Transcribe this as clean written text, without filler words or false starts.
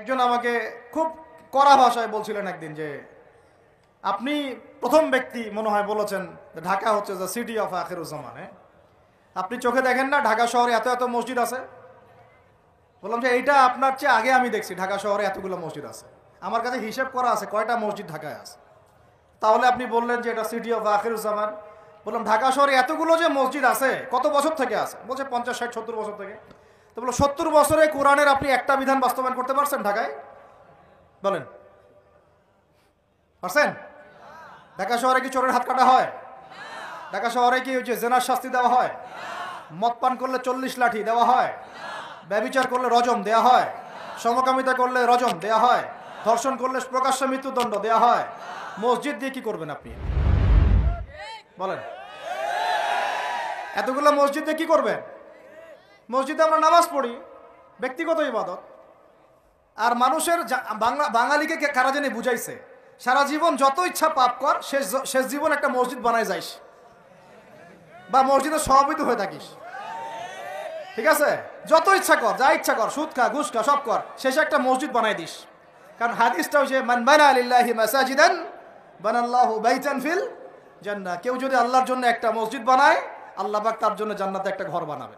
একজন আমাকে খুব কড়া ভাষায় বলছিলেন একদিন যে আপনি প্রথম ব্যক্তি মনে হয় বলেছেন ঢাকা হচ্ছে দ্য সিটি অফ আখিরুজ্জামান। আপনি চোখে দেখেন না ঢাকা শহরে এত এত মসজিদ আছে? বললাম যে এইটা আপনার চেয়ে আগে আমি দেখছি ঢাকা শহরে এতগুলো মসজিদ আছে। আমার কাছে হিসেব করা আছে কয়টা মসজিদ ঢাকায় আছে। তাহলে আপনি বললেন যে এটা সিটি অফ আখিরুজ্জামান। বললাম ঢাকা শহরে এতগুলো যে মসজিদ আছে কত বছর থেকে আছে? বলছে 50, 60, 70 বছর থেকে। তো বলো 70 বছরে কোরআনের আপনি একটা বিধান বাস্তবায়ন করতে পারছেন ঢাকায়? বলেন পারছেন? ঢাকা শহরে কি চোরের হাত কাটা হয়? ঢাকা শহরে কি হচ্ছে জেনার শাস্তি দেওয়া হয়? মদ পান করলে 40 লাঠি দেওয়া হয়? ব্যভিচার করলে রজম দেয়া হয়? সমকামিতা করলে রজম দেয়া হয়? ধর্ষণ করলে প্রকাশ্য মৃত্যুদণ্ড দেয়া হয়? মসজিদ দিয়ে কি করবেন আপনি বলেন? এতগুলো মসজিদ দিয়ে কি করবেন? মসজিদে আমরা নামাজ পড়ি, ব্যক্তিগত ইবাদত। আর মানুষের বাঙালিকে কারা জানি বুঝাইছে সারা জীবন যত ইচ্ছা পাপ কর, শেষ জীবন একটা মসজিদ বানায় যাইস বা মসজিদের সভাপতি হয়ে থাকিস। ঠিক আছে, যত ইচ্ছা কর, যা ইচ্ছা কর, সুদ খা, ঘুষ খা, সব কর, শেষে একটা মসজিদ বানাই দিস। কারণ হাদিসটা হচ্ছে মান বানা লিল্লাহি মাসাজিদান বানাল্লাহু বাইতান ফিল জান্নাহ। কেউ যদি আল্লাহর জন্য একটা মসজিদ বানায়, আল্লাহ পাক তার জন্য জান্নাতে একটা ঘর বানাবে।